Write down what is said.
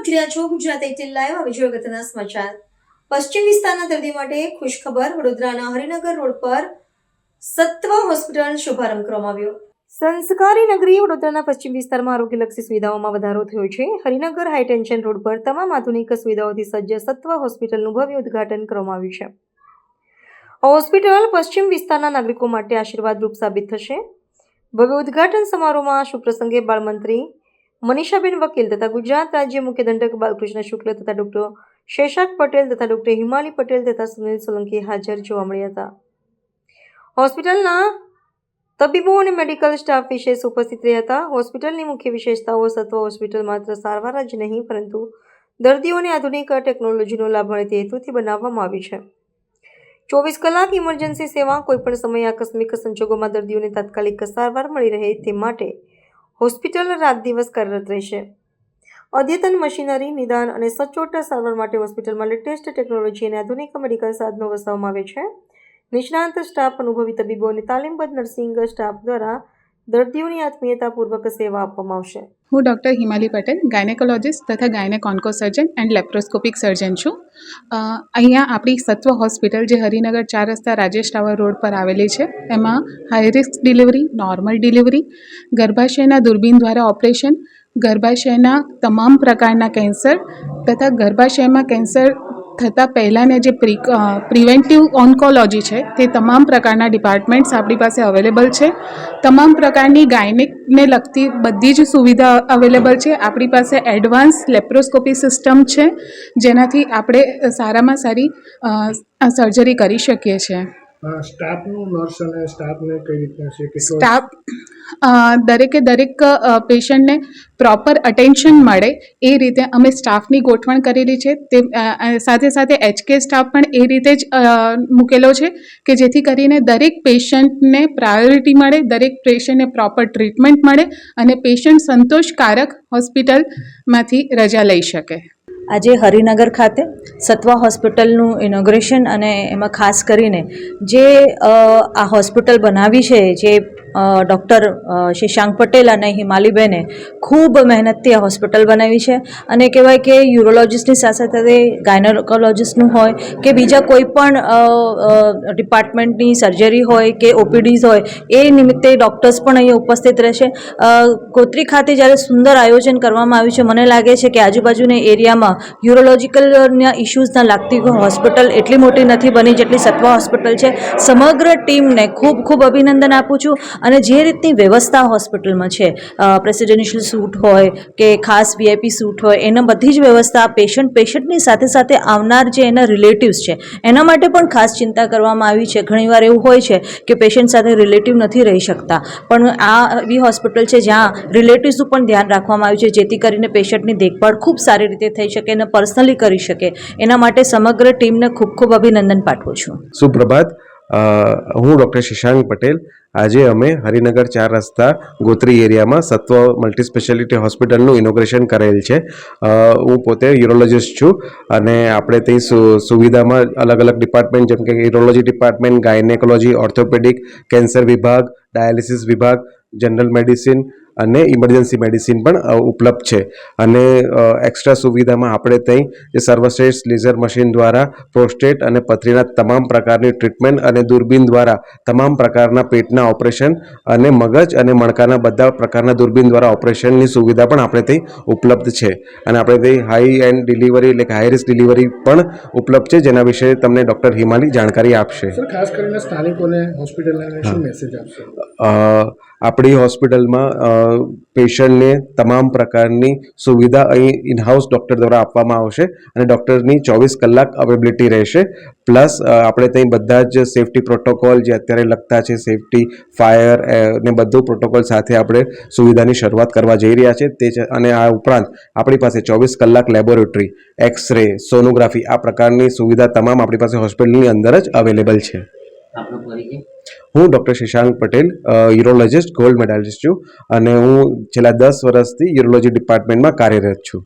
જોઈ રહ્યા છો ગુજરાત 18 લાઈવ. હવે જોઈએ અગત્યના સમાચાર. પશ્ચિમ વિસ્તારના દર્દી માટે ખુશખબર. વડોદરાના હરિનગર રોડ પર સત્વ હોસ્પિટલ શુભારંભ કરવામાં આવ્યો. સંસ્કારી નગરી વડોદરાના પશ્ચિમ વિસ્તારમાં આરોગ્યલક્ષી સુવિધાઓમાં વધારો થયો છે. હરિનગર હાઈ ટેન્શન રોડ પર તમામ આધુનિક સુવિધાઓથી સજ્જ સત્વ હોસ્પિટલનું ભવ્ય ઉદ્ઘાટન કરવામાં આવ્યું છે. આ હોસ્પિટલ પશ્ચિમ વિસ્તારના નાગરિકો માટે આશીર્વાદરૂપ સાબિત થશે. ભવ્ય ઉદ્ઘાટન સમારોહમાં શુભ પ્રસંગે બાળમંત્રી મનીષાબેન વકીલ તથા ગુજરાત રાજ્ય મુખ્ય દંડક બાલકૃષ્ણ શુક્લ તથા ડોક્ટર શેષાક પટેલ તથા ડોક્ટર હિમાલી પટેલ તથા સુનિલ સોલંકી હાજર જોવા મળ્યા હતા. હોસ્પિટલના તબીબો અને મેડિકલ સ્ટાફ વિશેષ ઉપસ્થિત રહ્યા હતા. હોસ્પિટલની મુખ્ય વિશેષતાઓ: સત્વ હોસ્પિટલ માત્ર સારવાર જ નહીં પરંતુ દર્દીઓને આધુનિક ટેકનોલોજીનો લાભ મળે તે હેતુથી બનાવવામાં આવી છે. 24 કલાક ઇમરજન્સી સેવા. કોઈપણ સમયે આકસ્મિક સંજોગોમાં દર્દીઓને તાત્કાલિક સારવાર મળી રહે તે માટે હોસ્પિટલ રાત દિવસ કાર્યરત રહેશે. અદ્યતન મશીનરી, નિદાન અને સચોટ સારવાર માટે હોસ્પિટલમાં લેટેસ્ટ ટેકનોલોજી અને આધુનિક મેડિકલ સાધનો વસાવવામાં આવે છે. નિષ્ણાંત સ્ટાફ, અનુભવી તબીબો અને તાલીમબદ્ધ નર્સિંગ સ્ટાફ દ્વારા દર્દીઓની આત્મીયતાપૂર્વક સેવા આપવામાં આવશે. હું ડૉક્ટર હિમાલી પટેલ, ગાયનેકોલોજિસ્ટ તથા ગાયનેક ઓન્કોસર્જન એન્ડ લેપ્રોસ્કોપિક સર્જન છું. અહીંયા આપણી સત્વ હોસ્પિટલ જે હરિનગર 4 રસ્તા રાજેશ ટાવર રોડ પર આવેલી છે, એમાં high risk delivery, normal delivery, ગર્ભાશયના દૂરબીન દ્વારા ઓપરેશન, ગર્ભાશયના તમામ પ્રકારના કેન્સર તથા ગર્ભાશયમાં કેન્સર થતાં પહેલાંના જે પ્રિવેન્ટિવ ઓન્કોલોજી છે તે તમામ પ્રકારના ડિપાર્ટમેન્ટ્સ આપણી પાસે અવેલેબલ છે. તમામ પ્રકારની ગાયનેકને લગતી બધી જ સુવિધા અવેલેબલ છે. આપણી પાસે એડવાન્સ લેપ્રોસ્કોપી સિસ્ટમ છે જેનાથી આપણે સારામાં સારી સર્જરી કરી શકીએ છીએ. સ્ટાફનું, નર્સ અને સ્ટાફને કઈ રીતના છે? સ્ટાફ દરેક પેશન્ટને પ્રોપર અટેન્શન મળે એ રીતે અમે સ્ટાફની ગોઠવણ કરેલી છે. તે સાથે સાથે HK સ્ટાફ પણ એ રીતે જ મૂકેલો છે કે જેથી કરીને દરેક પેશન્ટને પ્રાયોરિટી મળે, દરેક પેશન્ટને પ્રોપર ટ્રીટમેન્ટ મળે અને પેશન્ટ સંતોષકારક હોસ્પિટલમાંથી રજા લઈ શકે. આજે હરિનગર ખાતે સત્વા હોસ્પિટલનું ઇનોગ્રેશન અને એમાં ખાસ કરીને જે આ હોસ્પિટલ બનાવી છે જે ડૉક્ટર શેષાંક પટેલ અને હિમાલીબેને ખૂબ મહેનતથી આ હોસ્પિટલ બનાવી છે. અને કહેવાય કે યુરોલોજિસ્ટની સાથે સાથે ગાયનેકોલોજિસ્ટનું હોય કે બીજા કોઈ પણ ડિપાર્ટમેન્ટની સર્જરી હોય કે OPDs હોય એ નિમિત્તે ડૉક્ટર્સ પણ અહીંયા ઉપસ્થિત રહેશે. ગોત્રી ખાતે જ્યારે સુંદર આયોજન કરવામાં આવ્યું છે, મને લાગે છે કે આજુબાજુના એરિયામાં યુરોલોજિકલના ઇશ્યુઝના લાગતી હોસ્પિટલ એટલી મોટી નથી બની જેટલી સત્વા હોસ્પિટલ છે. સમગ્ર ટીમને ખૂબ અભિનંદન આપું છું. અને જે રીતની વ્યવસ્થા હોસ્પિટલમાં છે, પ્રેસિડેન્શિયલ સૂટ હોય કે ખાસ VIP સૂટ હોય, એના બધી જ વ્યવસ્થા પેશન્ટની સાથે સાથે આવનાર જે એના રિલેટિવ્સ છે એના માટે પણ ખાસ ચિંતા કરવામાં આવી છે. ઘણીવાર એવું હોય છે કે પેશન્ટ સાથે રિલેટિવ નથી રહી શકતા, પણ આ એવી હોસ્પિટલ છે જ્યાં રિલેટિવ્સનું પણ ધ્યાન રાખવામાં આવ્યું છે જેથી કરીને પેશન્ટની દેખભાળ ખૂબ સારી રીતે થઈ શકે અને પર્સનલી કરી શકે. એના માટે સમગ્ર ટીમને ખૂબ અભિનંદન પાઠવું છું. સુપ્રભાત. હું ડૉક્ટર શેષાંક પટેલ. આજે અમે હરિનગર 4 રસ્તા ગોત્રી એરિયામાં સત્વ મલ્ટી સ્પેશિયાલિટી હોસ્પિટલનું ઇનોગ્રેશન કરેલ છે. હું પોતે યુરોલોજિસ્ટ છું અને આપણે તે સુવિધામાં અલગ ડિપાર્ટમેન્ટ જેમ કે urology department, gynaecology, orthopaedic, cancer વિભાગ, ડાયાલિસિસ વિભાગ, જનરલ મેડિસિન અને ઇમરજન્સી મેડિસિન પણ ઉપલબ્ધ છે. અને એક્સ્ટ્રા સુવિધામાં આપણે ત્યાં જે સર્વશ્રેષ્ઠ લેઝર મશીન દ્વારા પ્રોસ્ટેટ અને પથરીના તમામ પ્રકારની ટ્રીટમેન્ટ અને દૂરબીન દ્વારા તમામ પ્રકારના પેટના ઓપરેશન અને મગજ અને મણકાના બધા પ્રકારના દૂરબીન દ્વારા ઓપરેશનની સુવિધા પણ આપણે ત્યાં ઉપલબ્ધ છે. અને આપણે ત્યાં હાઈ એન્ડ ડિલિવરી એટલે કે હાઈ રિસ્ક ડિલિવરી પણ ઉપલબ્ધ છે, જેના વિશે તમને ડૉક્ટર હિમાલી જાણકારી આપશે. ખાસ કરીને સ્થાનિકોને હોસ્પિટલને શું મેસેજ આપશે? આપણી હોસ્પિટલમાં પેશન્ટને તમામ પ્રકારની સુવિધા અહીં ઇનહાઉસ ડૉક્ટર દ્વારા આપવામાં આવશે અને ડૉક્ટરની 24 કલાક અવેલેબિલિટી રહેશે. પ્લસ આપણે ત્યાં બધા જ સેફ્ટી પ્રોટોકોલ જે અત્યારે લગતા છે, સેફ્ટી, ફાયર ને બધું પ્રોટોકોલ સાથે આપણે સુવિધાની શરૂઆત કરવા જઈ રહ્યા છે. તે છે. અને આ ઉપરાંત આપણી પાસે 24 કલાક લેબોરેટરી, એક્સરે, સોનોગ્રાફી આ પ્રકારની સુવિધા તમામ આપણી પાસે હોસ્પિટલની અંદર જ અવેલેબલ છે. હું doctor Sheshank Patel, urologist, gold medallist છું અને હું છેલ્લા 10 વર્ષથી યુરોલોજી ડિપાર્ટમેન્ટમાં કાર્યરત છું.